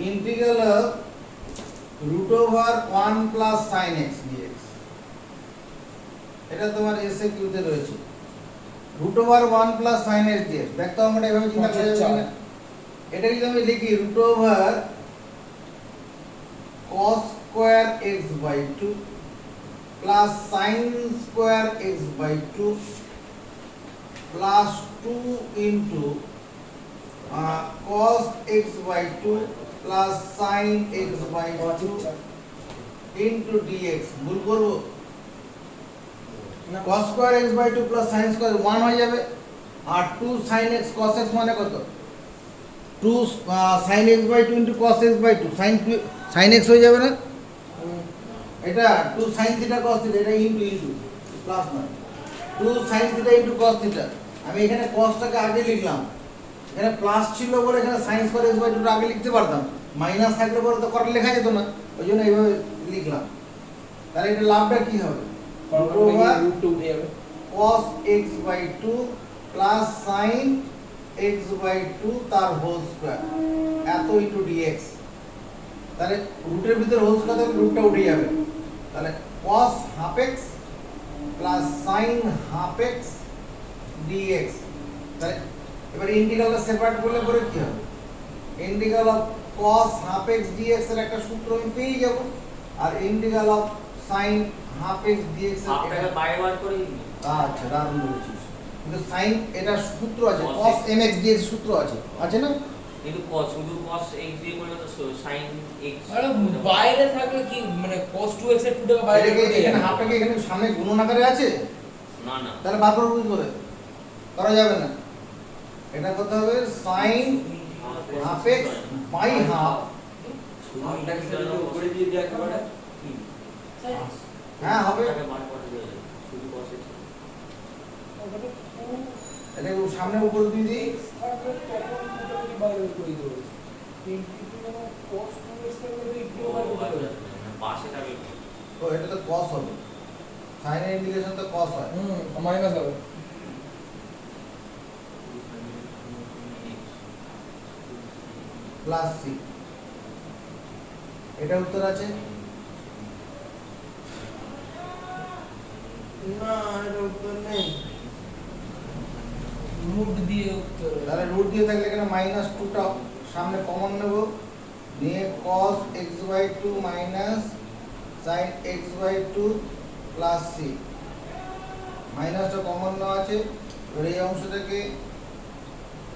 Integral of root over 1 plus sin x dx, এটা তোমার এসএ কিউতে রয়েছে। Root over 1 plus sin x dx দেখো আমরা এভাবে চিন্তা করা যাবে না। এটা যদি আমি লিখি root over cos square x by 2 plus sin square x by 2 plus 2 into cos x by 2 plus sin x by 2 into dx ভুল করব cos square x by 2 plus sin square 1 হয়ে যাবে আর 2 sin x cos x মানে কত 2 sin x by 2 into cos x by 2 sin x হয়ে যাবে না এটা 2 sin theta cos theta এটা into প্লাস না 2 sin theta into cos theta আমি এখানে cos টাকে আগে লিখলাম এখানে প্লাস ছিল বলে এখানে sin স্কয়ার x বাই 2 আগে লিখতে পারতাম মাইনাস থাকলে পরে তো করে লেখা যেত না ওইজন্য এইভাবে লিখলাম তাহলে এটা লাভটা কি হবে রুট উঠে যাবে cos x by 2 plus sin x by 2 তার হোল স্কয়ার এত ইনটু dx তাহলে রুটের ভিতর হোল স্কয়ার থাকলে রুটটা উঠে যাবে তাহলে cos half x plus sin half x dx তাহলে এবার ইন্টিগ্রালটা সেপারেট করলে পরে কি হবে integral of cos half x dx এর একটা সূত্র আমি পেয়ে যাব আর integral of sin half x dx এর হাফটাকে বাইরে বার করে দিই আচ্ছা দারুণ বলেছিস কিন্তু sin এটা সূত্র আছে cos mx dx সূত্র আছে না কিন্তু cos শুধু cos x দিয়ে করলে তো sin x আরে বাইরে থাকলে কি মানে cos 2x এর 2 টাকা বাইরে এটাকে এখানে হাফটাকে এখানে সামনে গুণন আকারে আছে না না তাহলে বার করে বুঝ করে করা যাবে না এটা কত হবে sin half x by half হাফটাকে সেটা উপরে দিয়ে দেয়া একেবারে হ্যাঁ হবে হাফটাকে বার করে দেয়া যাবে শুধু cos x এটা সামনে উপর দিয়ে দিই পাশে থাকে তো এটা তো cos হবে sin এর ইন্ডিকেশন তো cos হয় মাইনাস হবে প্লাস c এটা উত্তর আছে না এটা উত্তর নেই রুট দিয়ে উত্তর তাহলে রুট দিয়ে থাকলে এখানে মাইনাস 2 টা সামনে কমন নেব নিয়ে cos x by 2 minus sin x by 2 plus c মাইনাসটা কমন নেওয়া আছে এবার এই অংশটাকে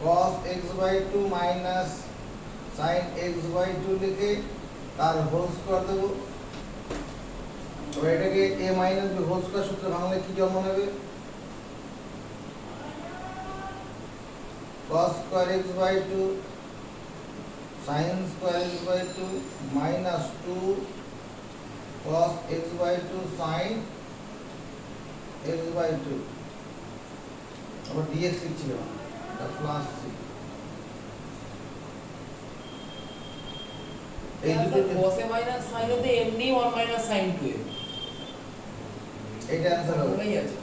cos x by 2 minus sin x by 2 লিখে তার হোল স্কয়ার দেব এবার এটাকে a minus b whole square সূত্রে ভাঙলে কি জন্ম নেবে cos square x by 2 sin square x by 2 minus 2 cos x by 2 sin x by 2 আবার dx লিখছিলাম এটা প্লাস c এই দুটো cos এ মাইনাস sin এ তো এমনি 1 মাইনাস sin 2 এটা आंसर হবে ফর্মুলাই আছে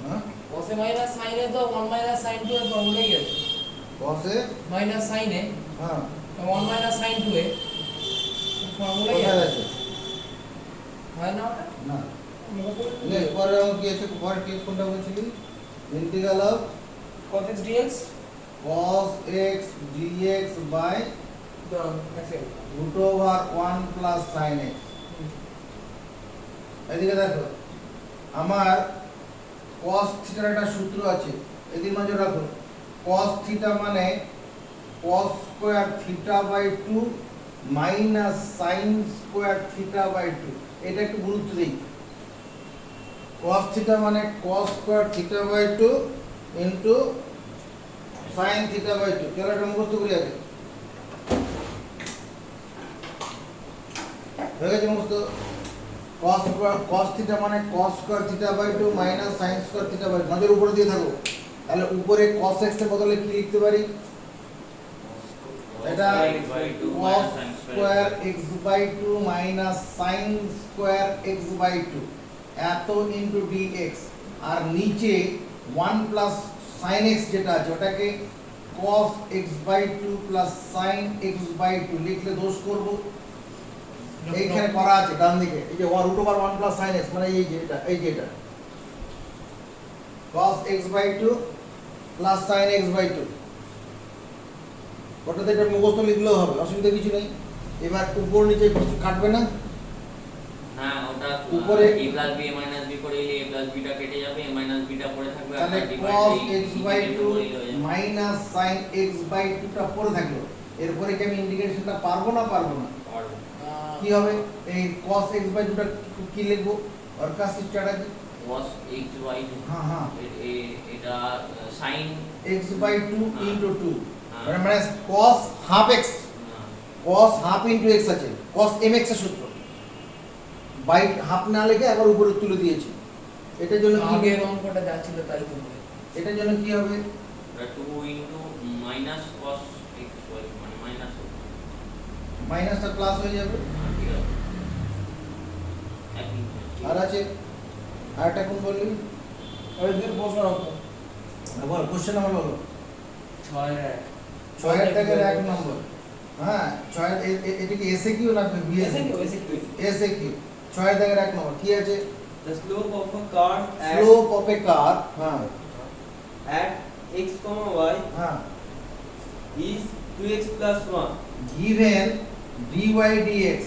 হ্যাঁ cos এ মাইনাস sin এ তো 1 মাইনাস sin 2 এর ফর্মুলাই আছে cos এ মাইনাস sin এ হ্যাঁ 1 মাইনাস sin 2 এ ফর্মুলাই কোথায় আছে আছে হয় না ওটা না নে পরে আমি কি আছে পরে কি কোনটা বলছিলি integral of cos x dx cos x dx by root over 1 plus sin x এদিকে দেখো আমার cos থিটার একটা সূত্র আছে এদিকে নজর রাখো cos থিটা মানে cos square theta by 2 minus sin square theta by 2 এটা একটু গুরুত্ব দিই cos থিটা মানে cos square theta by 2 into sin theta by 2 চলো এটা মুখস্থ করি আগে হয়ে গেছে মুখস্থ cos থিটা মানে cos square theta by 2 minus sin square theta by 2 নজর উপরে দিয়ে থাকো তাহলে উপরে cos x এর বদলে কি লিখতে পারি এটা cos square x by 2 minus sin square x by 2 এত ইনটু dx আর নিচে 1 প্লাস sin x যেটা আছে ওটাকে cos x by 2 plus sin x by 2 লিখলে দোষ করব এইখানে করা আছে ডান দিকে এই যে √1 plus sin x মানে এই যে এটা cos x by 2 plus sin x by 2 ওটাতে এটা মুখস্থ লিখলেও হবে অসুবিধা কিছু নেই এবার উপর নিচে কিছু কাটবে না হ্যাঁ ওটা উপরে a plus b a minus b করে দিলে a plus b টা কেটে যাবে a minus b টা পড়ে থাকবে আর তাহলে divide cos x by 2 minus sin x by 2 টা পড়ে থাকলো এরপরে কি আমি ইন্টিগ্রেশনটা পারবো না পারবো কি হবে এই cos x by 2 টা কি লিখবো আর কাজ সিস্টেমটা কি cos x by 2 হ্যাঁ এটা sin x by 2 into 2 হ্যাঁ। মানে cos half x cos half into x আছে cos mx এর সূত্র বাই হাফ না লিখে আবার উপরে তুলে দিয়েছি এটার জন্য কি আগের অঙ্কটা যা ছিল তাই তো এটার জন্য কি হবে 2 into minus cos x by মানে মাইনাস মাইনাসটা প্লাস হয়ে যাবে ঠিক আছে একই আর আছে আরেকটা কোন বললি ওই দুই প্রশ্ন অঙ্ক বল কোশ্চেন নাম্বার বলো 6 ছয়ের দাগের 1 নম্বর হ্যাঁ ছয়ের এটা কি এসএ কিউ না বিএসএ এসএ কিউ ছয়ের দাগের 1 নম্বর কি আছে The slope of a curve slope of a curve হ্যাঁ at x, y হ্যাঁ is 2x plus 1. given dy dx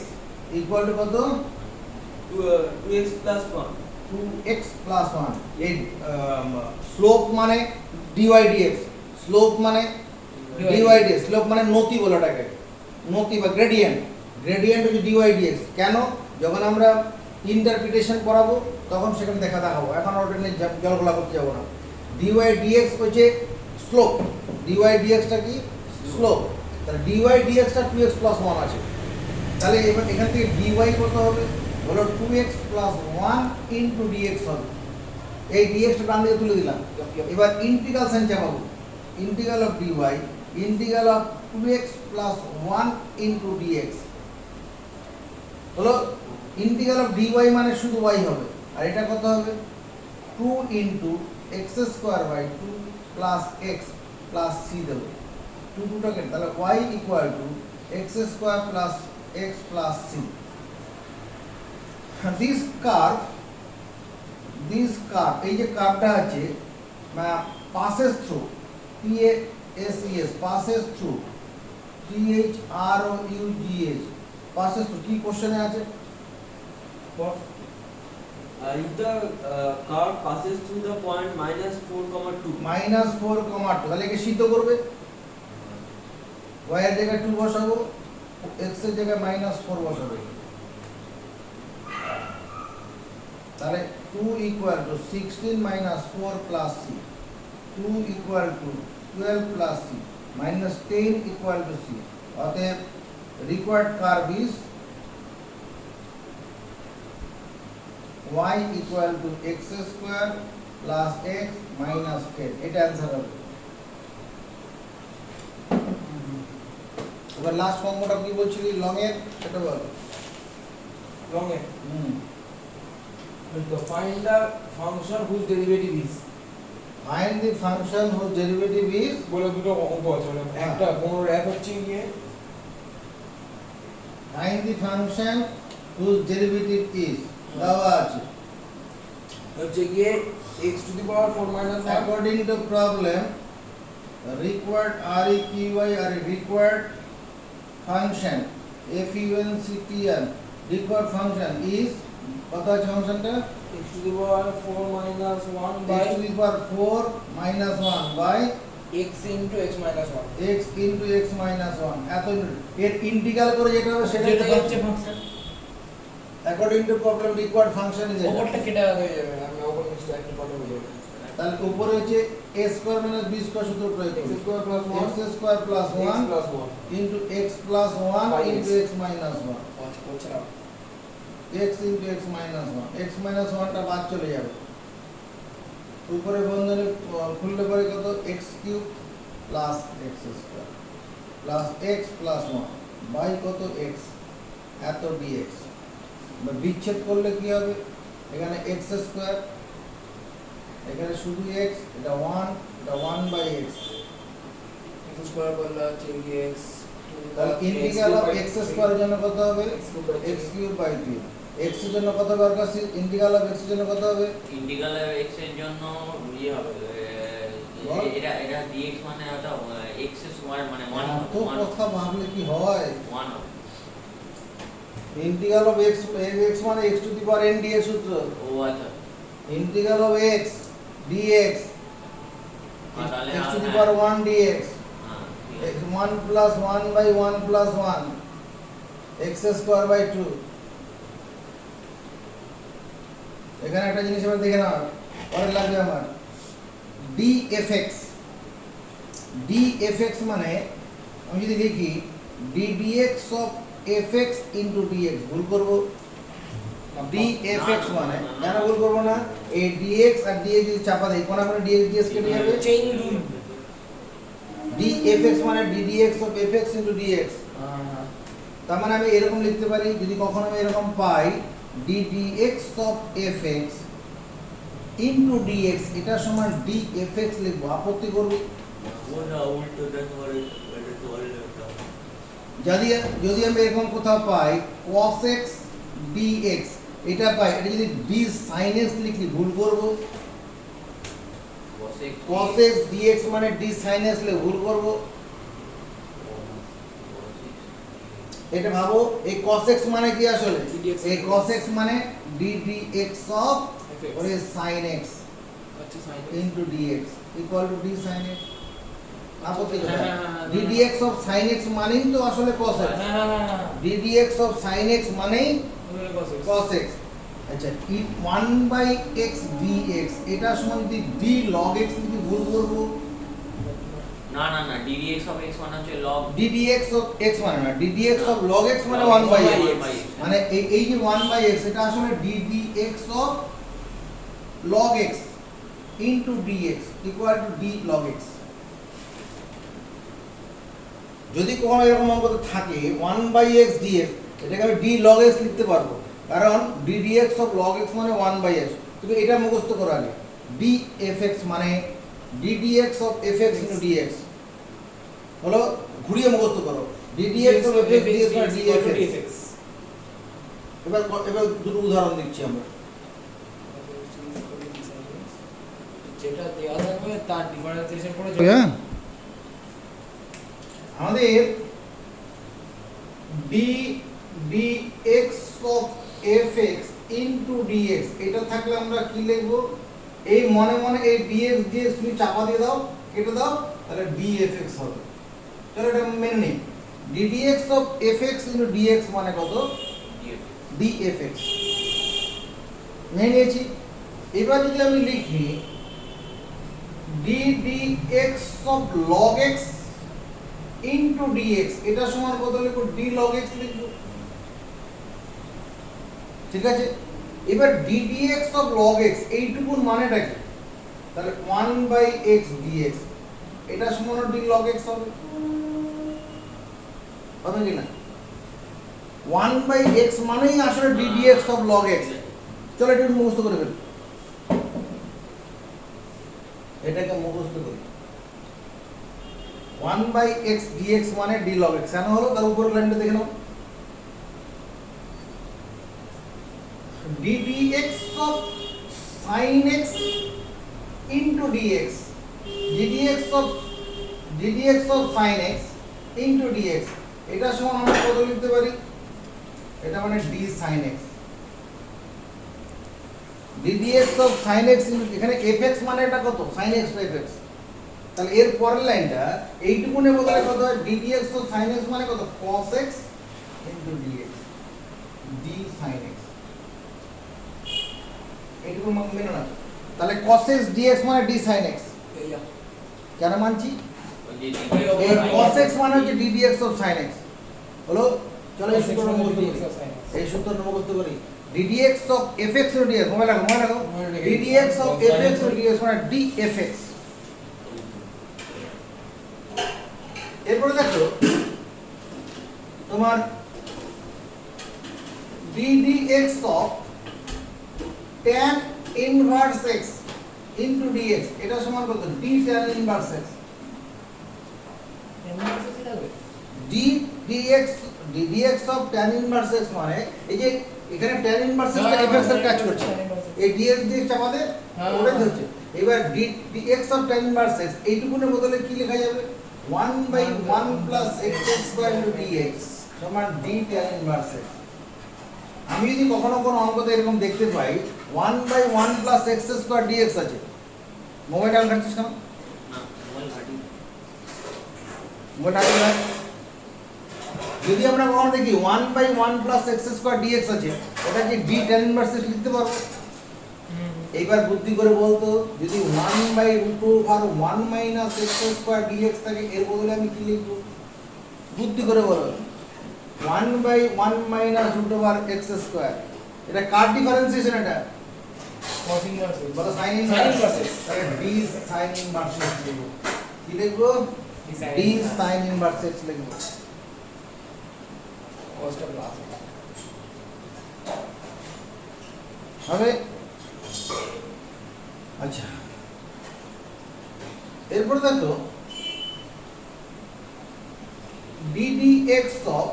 equal to কত 2x plus 1. 2x plus 1 এই স্লোপ মানে dy dx স্লোপ মানে dy dx স্লোপ মানে নতি বলে ওটাকে নতি বা গ্রেডিয়েন্ট গ্রেডিয়েন্ট হচ্ছে dy dx কেন যখন আমরা ইন্টারপ্রিটেশন করাবো তখন সেখানে দেখাবো এখন ওটা নিয়ে জলগোলা করতে যাবো না dy dx হচ্ছে স্লোপ dy dx টা কি স্লোপ তাহলে dy dx টা 2x plus 1 আছে তাহলে এবার এখান থেকে dy কত হবে হলো 2x plus 1 into dx হবে এই dx টা ডান দিকে তুলে দিলাম এবার ইন্টিগ্রাল সাইন চাপাবো integral of dy integral of 2x plus 1 into dx হলো ইন্টিগ্রাল অফ dy মানে শুধু y হবে আর এটা কত হবে 2 into x square by 2 plus x plus c দেবো 2 টাকে তাহলে y equal to x square plus x plus c this curve এই যে কার্ভটা আছে passes through passes through throughh passes through কি কোশ্চেনে আছে If the curve passes through the point minus 4, 2. -4, তাহলে কি সিদ্ধ করবে y এর জায়গায় 2 বসাবো x এর জায়গায় -4 বসাবো তাহলে 2 equal to 16 minus 4 plus c 2 equal to 12 plus c minus 10 equal to c অতএব required curve is y equal to x square plus x minus 10 এটা অ্যানসার হবে এবার লাস্ট অঙ্কটা কি বলছিলি লং এর সেটা বল লং এ তো find the function whose derivative is find the function whose derivative is বলে দুটো অঙ্ক আছে মানে একটা 15 এক হচ্ছে গিয়ে find the function whose derivative is দেওয়া আছে হচ্ছে গিয়ে x to the power 4 1 according to problem required reqy are a required function functn required function is কত আছে ফাংশনটা x to the power 4 1 by x to the power 4 minus 1 by x into x minus 1 x into x minus 1 এত এর integral করে যেটা হবে সেটা যেটা হচ্ছে function according to problem required function is এটা ওপরটা কেটে হয়ে যাবে আমি ওপর নিচে একটা কথা বলে দেব তাহলে উপরে হচ্ছে a square minus b square সূত্র প্রয়োগ x করব square plus 1 x square plus 1 x plus 1 into x plus 1 By into x. x minus 1 আচ্ছা করছে না x into x minus 1 x minus 1 টা বাদ চলে যাবে উপরে বন্ধনী খুললে পরে কত x cube plus x square plus x plus 1 by কত x এত dx বা বিচ্ছেদ করলে কি হবে এখানে x স্কয়ার এখানে শুধু x এটা 1 এটা 1 by x স্কয়ার করলে হচ্ছে dx তাহলে ইন্টিগ্রাল অফ x স্কয়ারের জন্য কত হবে x কিউব বাই 2 x এর জন্য কত বার করছি ইন্টিগ্রাল অফ x এর জন্য কত হবে ইন্টিগ্রাল x এর জন্য ইয়ে হবে বল। এটা dx মানে ওটা x স্কয়ার মানে 1 তো কথা ভাবলে কি হয় 1 হবে। ইন্টিগ্রাল অফ x x মানে x to the power n dx সূত্র ও আচ্ছা ইন্টিগ্রাল অফ x dx তাহলে x to the power 1 dx হ্যাঁ x 1 plus 1 by 1 plus 1 x square by 2 এখানে একটা জিনিস আমরা দেখে নাও পরে লাগবে আমার dfx dfx মানে আমি যদি লিখি ddx of fx into dx ভুল করব dfx মানে কেন ভুল করব না এই dx আর dx যদি চাপা দেই কোন আমরা dx dx কেটে যাবে চেইন রুল dfx মানে ddx of fx into dx তার মানে আমি এরকম লিখতে পারি যদি কখনো আমি এরকম পাই ddx of fx into dx এটা সমান dfx লিখবো আপত্তি করবে ওটা উল্টো দেখো এটা তো উল্টো যদি যদি আমি এরকম কোথাও পাই cos x dx এটা পাই এটা যদি d sin x লিখি ভুল করব cos x dx মানে d sin x লিখে ভুল করব এটা ভাবো এই cos x মানে কি আসলে ddx এই cos x মানে ddx of fx or is sin x আচ্ছা sign into dx equal to d sin x আপত্তি হ্যাঁ, কোথায় হ্যাঁ, হ্যাঁ, ddx of sin x মানেই তো আসলে cos x হ্যাঁ ddx of sin x মানেই ওগুলো কসে cos x আচ্ছা 1 by x dx এটা সমান যদি d log x যদি ভুল করব না না না ddx of x মানে হচ্ছে log ddx of x মানে না ddx of log x মানে 1 by x মানে এই যে 1 by x এটা আসলে ddx of log x into dx equal to d log x যদি কোনো এরকম অঙ্ক থাকে 1 by x dx এটাকে আমি d log x লিখতে পারবো কারণ ddx of log x মানে 1 by x তুমি এটা মুখস্থ করো আগে dfx মানে ddx of fx into dx হলো ঘুরিয়ে মুখস্থ করো ddx of fx dx মানে dfx এবার দুটো উদাহরণ দিচ্ছি আমরা যেটা দেওয়া থাকবে তার ডিফারেন্সিয়েশন করে হ্যাঁ আমাদের d dx of fx into dx এটা থাকলে আমরা কি লিখব এই মনে মনে এই dx dx তুমি চাপা দিয়ে দাও কেটে দাও তাহলে dfx হবে তাহলে এটা মেনে নেই ddx of fx into dx মানে কত dfx মেনে নিয়েছি এবার যদি আমি লিখি ddx of log x into dx এটা সমান কত লিখব d log x লিখব ঠিক আছে এবার ddx of log x এইটুকুর মানেটা কি তাহলে 1 by x dx এটা সমান d log x হবে হবে কি না 1 by x মানেই আসলে ddx of log x চলো এটা একটু মুখস্থ করে ফেলি এটাকে মুখস্থ করি 1 by x dx মানে d log x কেন হলো তার উপরের লাইনটা দেখে নাও ddx of sin x into dx ddx of sin x into dx এটা সমান আমরা কত লিখতে পারি এটা মানে d sin x ddx of sin x এখানে fx মানে এটা কত sin x by fx তাহলে এর পরের লাইনটা এইটুকুনে বদলে কত হয় ddx of sin x মানে কত cos x into dx d sin x এইটুকু মেনে না তাহলে cos x dx মানে d sin x এইয়া কেন মানছি ওই যে এই cos x মানে হচ্ছে ddx of sin x হলো চলো এই সূত্রটা মুখস্থ করি এই সূত্রটা মুখস্থ করি ddx of fx into dx মনে রাখো ddx of fx into dx মানে dfx এরপরে দেখো তোমার ddx of tan inverse x into dx এটা সমান কত d tan inverse x d dx dx of tan inverse x মানে এই যে এখানে tan inverse x fx এর কাজ করছে এই dx dx চাপাতে ওটাই হচ্ছে এবার d dx of tan inverse x এইটুকুনের বদলে কি লেখা যাবে 1/1 plus x square into dx সমান d tan inverse x আমি যদি কখনো কোনো অঙ্কতে এরকম দেখতে পাই 1/1 plus x square dx আছে মোবাইলটা অন রাখছিস কেন না মোবাইল ঘাটি মোবাইলটা না যদি আমরা কখনো দেখি 1/1 plus x square dx আছে ওটা কি d tan inverse x লিখতে পারবো এইবার বুদ্ধি করে বলতো যদি 1/√1 minus x square dx থাকে এর বদলে আমি কি লিখব বুদ্ধি করে বলো 1/1 minus √x square এটা কার ডিফারেন্সিয়েশন এটা cos inverse x বলো sin sin inverse inverse x তাহলে d sin inverse x লিখব কি লিখব d sin inverse x লিখব cos টা প্লাস হবে আচ্ছা এরপর দেখো d dx of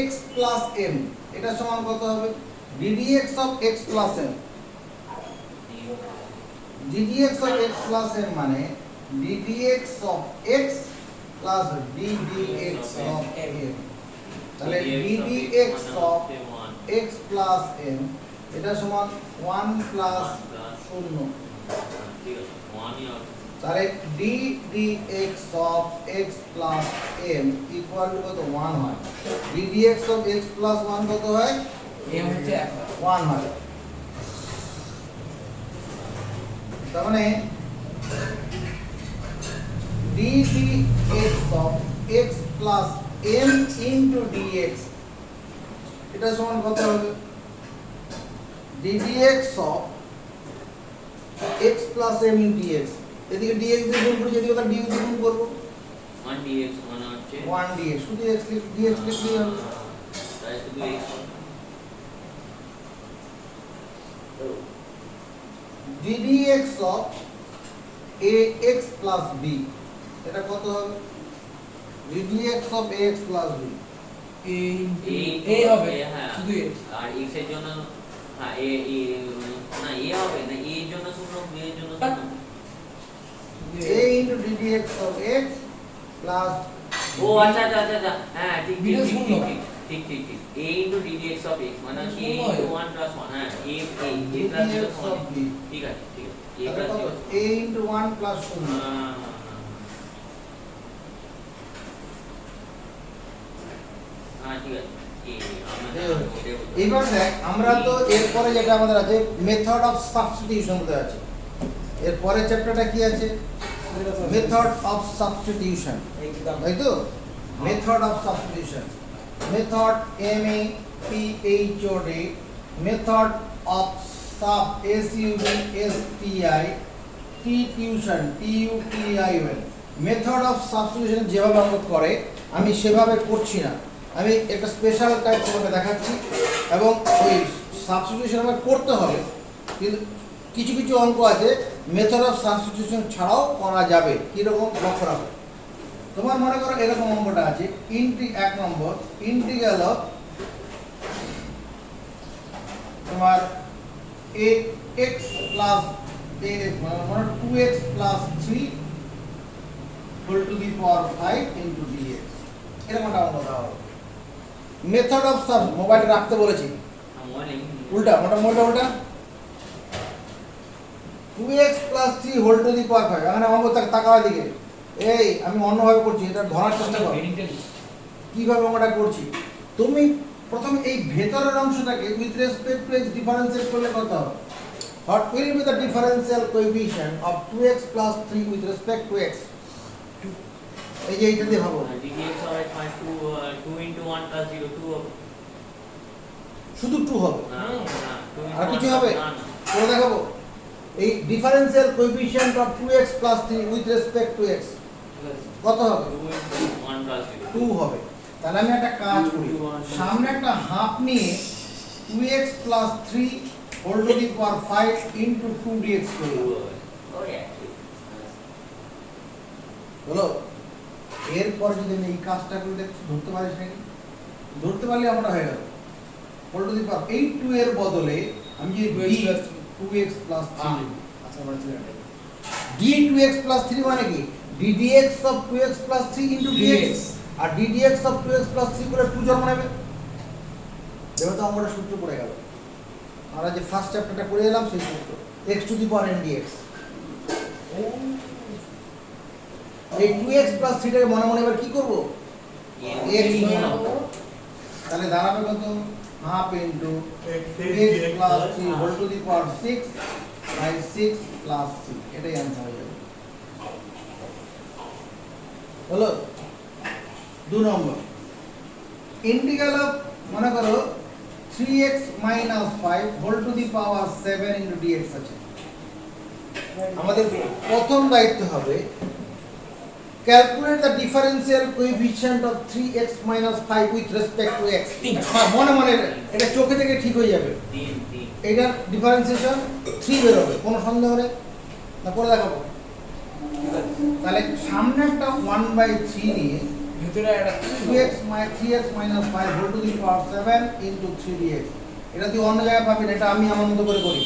x plus m এটা সমান কত হবে d dx of x plus m d dx of x plus m মানে d dx of x plus d dx of m তাহলে d dx of x plus m এটা সমান 1 plus 0 ঠিক আছে 1 আর তাহলে d dx of x plus m equal to কত 1 হয় d dx of x plus 1 কত হয় m হচ্ছে 1 হয় তার মানে d dx of x plus m into dx এটা সমান কত হবে d dx of x plus m into dx এদিকে dx দিয়ে গুণ করি এদিকে তার dx দিয়ে গুণ করব 1 dx মানে হচ্ছে 1 dx শুধু x dx লিখলেই হবে তাই শুধু x d dx of ax plus b এটা কত হবে d dx of ax plus b a হবে হ্যাঁ শুধু a আর x এর জন্য হ্যাঁ a না a হবে না a এর জন্য শূন্য b এর জন্য শূন্য a into d dx of x plus ও আচ্ছা আচ্ছা আচ্ছা আচ্ছা হ্যাঁ ঠিক ঠিক বিনা ঠিক শূন্য। ঠিক ঠিক ঠিক a into ddx of x মানে হচ্ছে a শূন্য into হয়। 1 plus 1 হ্যাঁ a d plus 0 dx of b ঠিক আছে ঠিক আছে a তাহলে plus কত 0 a into 1 plus 0 হ্যাঁ ঠিক আছে এইবার দেখ আমরা তো এরপরে যেটা আমাদের আছে মেথড অফ সাবস্টিটিউশন বলতে আছে এরপরে চ্যাপ্টারটা কি আছে মেথড অফ সাবস্টিটিউশন একদম তাই তো method of substitution method M A P H O D method of sub S U B S T I T tuition T U T I well method of substitution যেভাবে আমরা করে আমি সেভাবে করছি না আমি একটা স্পেশাল টাইপ তোমাকে দেখাচ্ছি এবং ওই সাবস্টিটিউশন আমার করতে হবে কিন্তু কিছু কিছু অঙ্ক আছে মেথড অফ সাবস্টিটিউশন ছাড়াও করা যাবে কীরকম লক্ষ্য রাখো তোমার মনে করো এরকম অঙ্কটা আছে এক নম্বর ইন্টিগ্রাল অফ তোমার এ এক্স প্লাস মানে 2x plus 3 whole to the power 5 into dx এরকমটা অঙ্ক দেওয়া হবে মেথড অফ সাব মোবাইল রাখতে বলেছি উল্টা উল্টা 2x plus 3 whole to the power 5 এখানে অঙ্ক তাকাও দিকে এই আমি অন্যভাবে করছি এটা ধরার চেষ্টা করো কিভাবে অঙ্কটা করছি তুমি প্রথমে এই ভেতরের অংশটাকে with respect to x differentiate করলে কত হবে what will be the differential coefficient of 2x plus 3 with respect to x এই যে এইটা দিয়ে ভাবো ddx of x মানে 2 into 1 plus 0 2 হবে শুধু 2 হবে না না 2 into আর 1 কিছু plus- হবে না না করে দেখাবো এই differential coefficient of 2x plus 3 with respect to x কত হবে 2 into 1 plus 0 2 হবে তাহলে আমি একটা কাজ করি সামনে একটা হাফ নিয়ে 2x plus 3 whole to the power 5 into 2 dx করি হবে ওই একই বলো এরপর যদি আমি এই কাজটা করে দেখি ধরতে পারিস নাকি, ধরতে পারলে আমরা হয়ে গেল হোল টু দি পাওয়ার এই 2 এর বদলে আমি যদি 2x plus 3 লিখি, আচ্ছা আমরা চলে যাই d2x plus 3 মানে কি ddx of 2x plus 3 into dx, R ddx of 2x plus 3 করে 2 জন্ম নেবে। এবার তো আমরা সূত্র পড়ে গেল, আমরা যে ফার্স্ট চ্যাপ্টারটা পড়ে এলাম সেই সূত্র x to the power n dx। এই 2x plus 3 টাকে মনে মনে এবার কি করব, x তাহলে দাঁড়াবে কত half into x plus 3 whole to the power 6 by 6 plus 3, এটাই आंसर হয়ে যাবে। হলো 2 নম্বর ইন্টিগ্রাল অফ মনে করো 3x minus 5 whole to the power 7 into dx আছে। আমাদের প্রথম দায়িত্ব হবে calculate the differential coefficient of 3x minus 5 with respect to x। হ্যাঁ মনে মনে এটা চোখে থেকে ঠিক হয়ে যাবে, 3 এটার ডিফারেন্সিয়েশন 3 বের হবে, কোনো সন্দেহ নেই না, করে দেখাবো। তাহলে সামনেরটা 1/3 নিয়ে ভিতরে একটা 3x minus 5 whole to the power 7 into 3 dx, এটা তুই অন্য জায়গায় পাবি না, এটা আমি আমার মতো করে করি।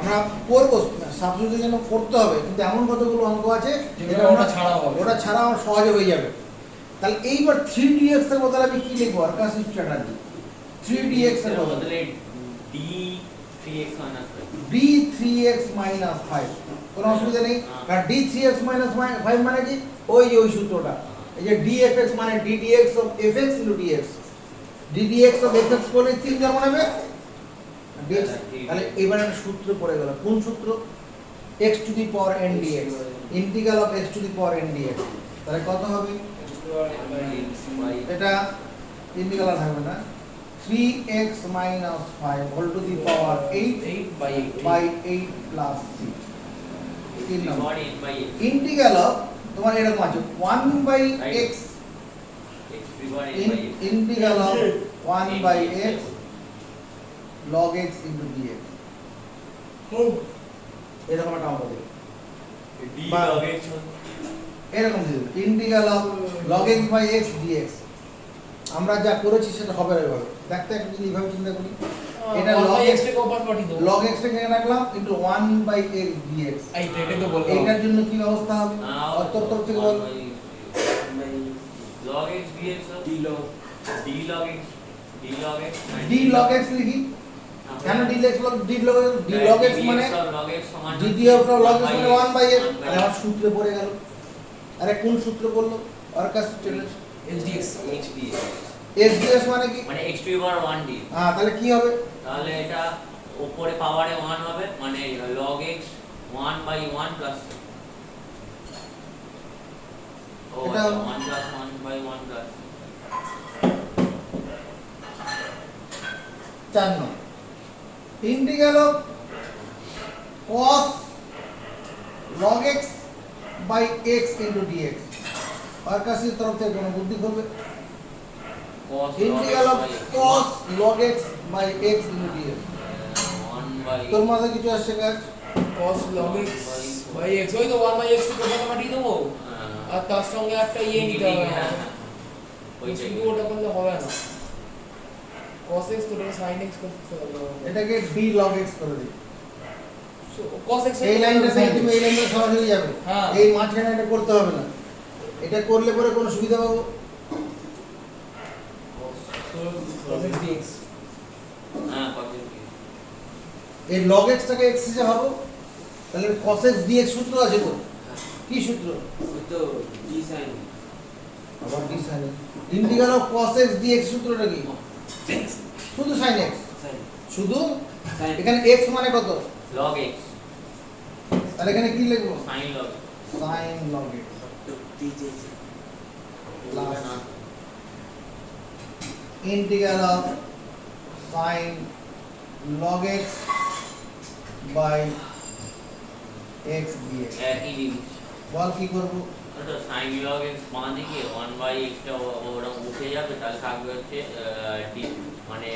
আমরা করব সাবজেক্টের জন্য করতে হবে, কিন্তু এমন কতগুলো অঙ্ক আছে যেটা ওটা ছাড়াও হবে, ওটা ছাড়া আমার সহজে হয়ে যাবে। তাহলে এইবার 3 dx এর বদলে আমি কি লিখবো, আর কাছে স্ট্র্যাটেজি 3 dx এর বদলে d 3x minus 5 d 3x minus 5, কোনো অসুবিধা নেই। কারণ d 3x minus 5 মানে কি, ওই যে ওই সূত্রটা, এই যে dfx মানে ddx of fx into dx, ddx of fx করলে 3 জন্ম নেবে dx। তাহলে এবার একটা সূত্র পড়ে গেল, কোন সূত্র, x to the power n dx, integral of x to the power n dx। তাহলে কত হবে, এটা ইন্টিগ্রাল থাকবে না, 3x minus 5 whole to the power 8 by 8 plus 6। তিন নম্বর ইন্টিগ্রাল অফ তোমার এরকম আছে 1 by x integral of 1 by x log x into dx, এরকম একটা অঙ্ক দিই, d log x এরকম দিই integral of log x by x dx। আমরা যা করেছি সেটা হবে এভাবে, দেখতে একটু যদি এইভাবে চিন্তা করি, এটা log x থেকে ওপাশ পাঠিয়ে দাও, log x টাকে রাখলাম into 1 by x dx। এটা তো বলবো এটার জন্য কি ব্যবস্থা হবে, অন্তর থেকে বল, log x dx d log x d log x লিখি, কেন d log x মানে দ্বিতীয় log x মানে 1 by x, তাহলে আমার সূত্রে পড়ে গেল। আরে কোন সূত্র বললো, আর কাছে চলে HDX x dx মানে কি, মানে x to the power 1 dx, হ্যাঁ তাহলে কি হবে, তাহলে এটা উপরে পাওয়ারে 1 হবে, মানে log x 1 by 1 plus এটা 1 plus 1 by 1 plus 4 number integral of cos log x by x into dx, আর কাছে তরফ থেকে কোনো বুদ্ধি করবে, cos integral of cos log x by x into dx। 1 by তোর মাথায় কিছু আসছে কাজ, cos log x by x, ওই তো 1 by x কে কোথাও পাঠিয়ে দেবো, আর তার সঙ্গে একটা নিতে হবে, শুধু ওটা করলে হবে না, cos x তো sin x করতে হবে, এটাকে d log x করে দিই, cos x এই লাইনটা থেকে তুমি এই লাইনটা সহজ হয়ে যাবে, হ্যাঁ। এই মাঝখানে এটা করতে হবে না, এটা করলে পরে কোনো সুবিধা পাবো, cos x dx, হ্যাঁ cos x এই log x টাকে x হিসেবে ভাবো, তাহলে cos x dx সূত্র আছে তো, কি সূত্র, তো d sin আবার d sin x, integral of cos x dx সূত্রটা কি, শুধু sin x, sin শুধু sin এখানে x মানে কত, log x তাহলে এখানে কি লিখবো, sin log sin log x dj plus integral of sin log x by x dx। একই জিনিস, বল কি করবো, তো sin log x মানে কি 1 by x টা ওটা উঠে যাবে, তাহলে থাকবে হচ্ছে d মানে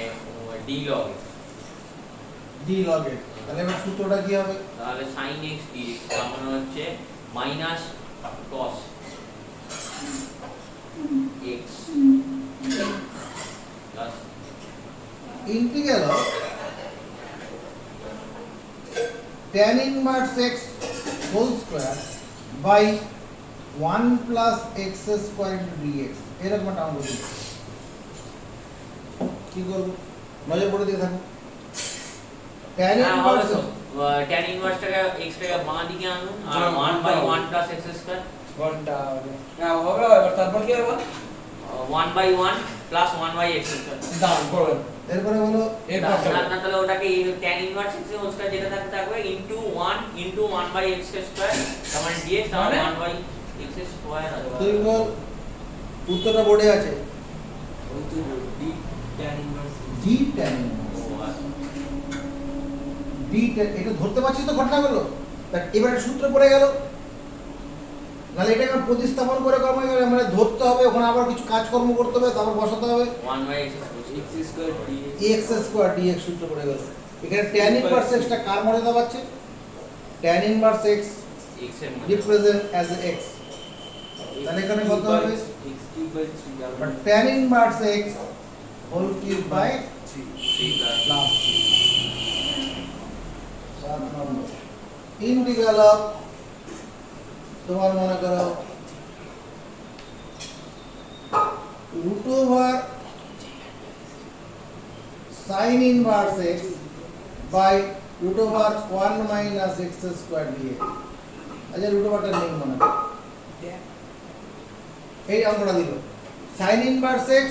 d log x, d log x, তাহলে এবার সূত্রটা কি হবে, তাহলে sin x dx তার মানে হচ্ছে minus cos integral of tan inverse x whole square by 1 plus x square into dx এরকম একটা অঙ্ক দিচ্ছি। কি করব? নজর পড়ে দিয়ে থাকো। tan ইনভার্স tan ইনভার্সটাকে x টাকে বাঁ দিকে আনুন আর 1 বাই 1 প্লাস x স্কয়ার ঘন্টা হবে হ্যাঁ হবে এবার তারপর কি হবে 1 by 1 plus 1 by x square দান করবেন এরপরে হলো এরপর না তাহলে ওটাকে tan inverse x whole square যেটা থাকবে ইনটু 1 বাই x স্কয়ার তার মানে dx তার মানে 1 বাই x স্কয়ার আছে তুই বল উত্তরটা বোর্ডে আছে ওই তো d tan inverse d tan inverse ও আচ্ছা d tan এটা ধরতে পারছিস তো ঘটনাগুলো তা এবারে সূত্র পড়ে গেল নালে এটাকে আমরা প্রতিস্থাপন করে কর্ম মানে ধরতে হবে ওখানে আবার কিছু কাজকর্ম করতে হবে তারপর বসাতে হবে 1 by x square x square dx x square dx সূত্র পড়ে গেল এখানে tan ইনভার্স x টা কার মর্যাদা পাচ্ছে tan ইনভার্স x x এর মধ্যে রিপ্রেজেন্ট অ্যাজ x তাহলে এখানে কত হবে x cube by 3 but tan inverse x whole cube by 3 plus 7 number integral of তোমার মনে করো root over sin inverse x by root over 1 minus x square dx আচ্ছা রুট ওভারটা নেই মনে করো এই অঙ্কটা দিল sin ইনভার্স x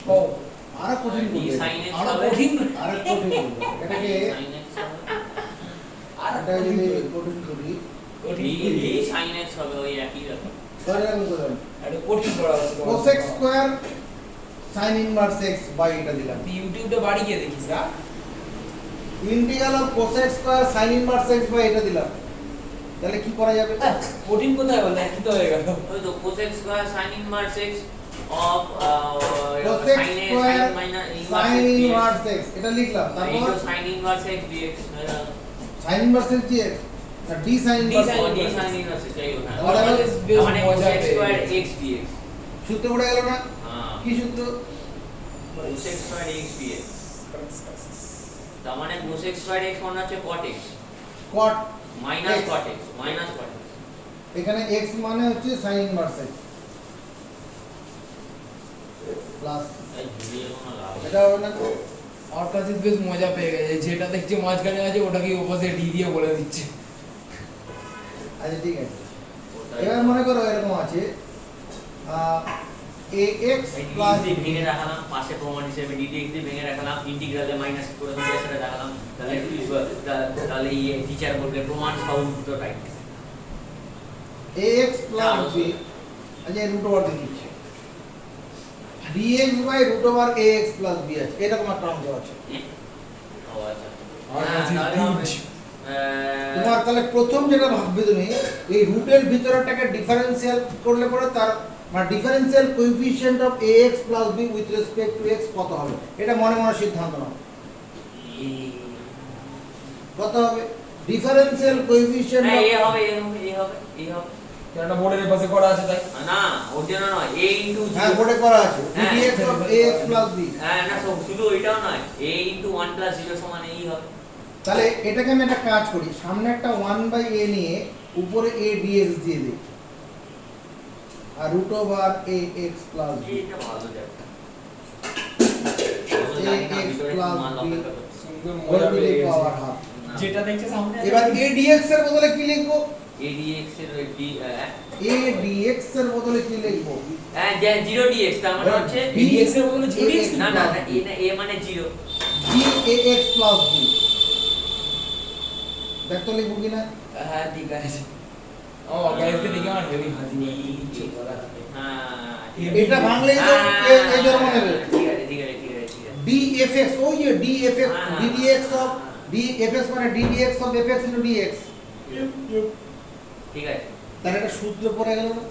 ও আর কঠিন d করবে sin x আরো হবে কঠিন আর কঠিন করবে এটাকে sin x হবে আর এটা যদি কঠিন করি d sin x হবে ওই একই ব্যাপার ধরে রাখুন ধরেন এটা কঠিন করা আছে cos x square sin inverse x by এটা দিলাম তুই ইউটিউবে বাড়ি গিয়ে দেখিস না integral of cos x square sin inverse x by এটা দিলাম তাহলে কি করা যাবে কঠিন কোথায় বললে একই তো হয়ে গেল ওই তো cos x square sin inverse x of cos x sin a square sin minus sin inverse inverse x এটা লিখলাম dx তারপর into sin inverse x dx sin inverse x dx না d sin inverse sin d sin inverse যাই হোক হ্যাঁ Always বেশ মানে মজা cos x স্কয়ার পেয়ে x dx সূত্র পড়ে গেল না হ্যাঁ কি সূত্র cos x square x dx তার মানে cos x স্কয়ার x মানে হচ্ছে cot x cot minus X। cot x minus cot x এখানে x মানে হচ্ছে sin ইনভার্স x প্লাস এই ঝুলিয়ে কোনো লাভ নেই। এটা হবে না আর কাছে বেশ মজা পেয়ে গেছে যেটা দেখছে মাঝখানে আছে ওটাকে ওপাশে ডি দিয়ে বলে দিচ্ছে আচ্ছা ঠিক আছে ওটাই। এবার মনে করো এরকম আছে ax এই প্লাস dx দিয়ে ভেঙে রাখলাম পাশে প্রমাণ হিসেবে dx দিয়ে ভেঙে রাখলাম ইন্টিগ্রালে মাইনাস করে দিয়ে সেটা দেখালাম তাহলে এই টিচার বলবে প্রমাণ সহ দুটোটাই ax প্লাস b আচ্ছা রুট ওভার দিয়ে দিচ্ছি dx by root over ax plus b আছে এরকম একটা অঙ্ক আছে ও আচ্ছা আর হ্যাঁ, কাছে তাহলে হবে, তিন। তোমার তাহলে প্রথম যেটা ভাববে তুমি এই রুটের ভিতরটাকে ডিফারেন্সিয়াল করলে পরে তার মানে differential coefficient of ax plus b with respect to x কত হবে এটা মনে মনে সিদ্ধান্ত নাও কত হবে ডিফারেন্সিয়াল কোএফিশিয়েন্ট হ্যাঁ, অফ এ হবে এ হবে এ হবে এ হবে কেননা বোর্ডের পাশে করা আছে তাই না ওর জন্য নয় a ইনটু হ্যাঁ বোর্ডে করা আছে হ্যাঁ। dx of ax plus b হ্যাঁ না শুধু ওইটাও নয় a ইনটু 1 প্লাস 0 সমান এই হবে তাহলে এটাকে আমি একটা কাজ করি সামনে একটা 1/a নিয়ে উপরে a dx দিয়ে দিই আর root over ax plus b এটা ভালো যাবে ax প্লাস b সুন্দর হোল মজা পেয়ে টু গেছে পাওয়ার হাফ যেটা দেখছে সামনে আছে। এবার a dx এর বদলে কি লিখবো a dx এর d a dx এর বদলে কি লিখবো হ্যাঁ যে 0 dx তার মানে হচ্ছে dx এর বদলে 0 dx না না না, a মানে 0 g ax প্লাস b দেখতো লিখবো কিনা হ্যাঁ ঠিক আছে ও গাইসকে দেখে আমার হেভি হাসি নিচ্ছে বলা হ্যাঁ এটা ভাঙলেই তো এই জন্ম নেবে ঠিক আছে ঠিক আছে ঠিক আছে ঠিক আছে dfx ওই যে dfx হ্যাঁ, ddx অফ dfx মানে ddx of fx into dx ঠিক আছে তাহলে একটা সূত্র পড়ে গেল না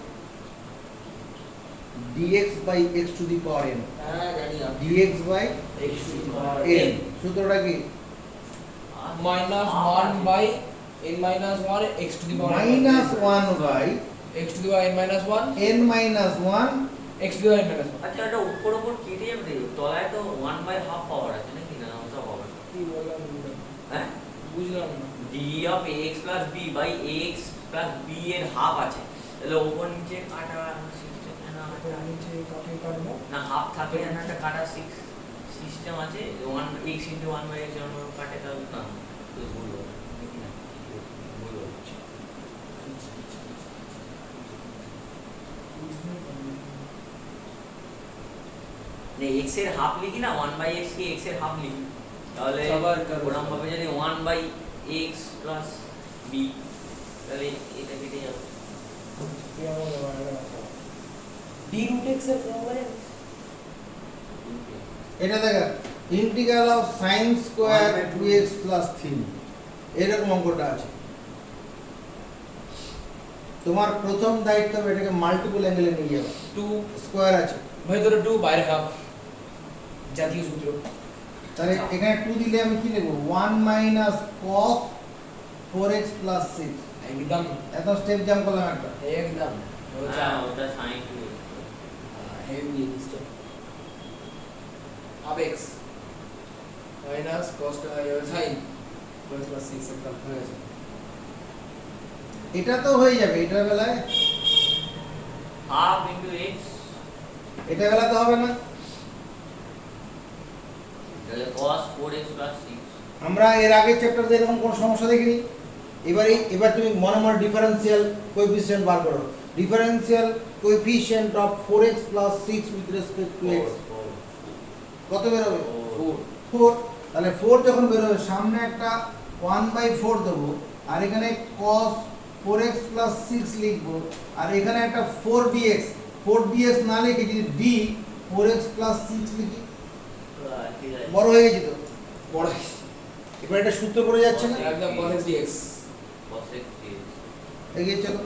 dx by x to the power n হ্যাঁ জানি dx by x to the power n সূত্রটা কি minus 1 by n minus 1 x to the power minus 1 by x to the power n minus 1 n minus 1 x divide minus আচ্ছা এটা উপর উপর কেটে যাবে রে, তলায় তো 1/2 পাওয়ার আছে নাকি, না ওটা পাওয়ার কি বললাম হ্যাঁ বুঝলাম না d of ax plus b by ax plus b এর হাফ আছে, তাহলে উপর নিচে কাটা সিস্টেম তারপর নিচে কাটে কাটবো না হাফ থাকে না, একটা কাটা সিস্টেম আছে 1 x into 1/x যখন কাটে তাহলে না তো ভুল হবে নাকি না, ভুল হচ্ছে। যে x এর হাফ লিখি না 1/x কে x এর হাফ লিখি, তাহলে সবার কারো ওরকম ভাবে যদি 1/x plus b, তাহলে এটা কেটে যাবে। d root x এর ফর্ম মানে এটা দেখ integral of sin square 2x 3 এরকম অঙ্কটা আছে। তোমার প্রথম দায়িত্ব হবে এটাকে মাল্টিপল অ্যাঙ্গেলে নিয়ে যাওয়া। 2 স্কয়ার আছে ভেতরে 2 বাইরে হাফ জাতীয় সূত্র তাহলে এখানে 2 দিলে আমি কি লিখব 1 cos 4x 6 একদম এত স্টেপ জাম্প করলাম একটা। একদম হ্যাঁ ওটা sin 2x হেভি স্টেপ अब x minus cos sin 4x plus 6 একদম হয়ে গেছে এটা তো হয়ে যাবে, এটার বেলায় half into x, এটা বেলা তো হবে না। তাহলে cos 4x plus 6 আমরা এর আগের চ্যাপ্টারে এরকম কোনো সমস্যা দেখিনি। এবার তুমি মনে মনে ডিফারেন্সিয়াল কোএফিসিয়েন্ট বার করো। Differential coefficient of 4x plus 6 with respect to x কত বের হবে? 4। তাহলে 4 যখন বের হবে সামনে একটা 1/4 দেবো আর এখানে cos 4x plus 6 লিখবো আর এখানে একটা 4dx না লিখে যদি d 4x plus 6 লিখি ঠিক আছে বড় হয়ে গেছে তো। বড় এবার এটা সূত্র করে যাচ্ছে না, একদম cos x dx cos x dx এগিয়ে চলো।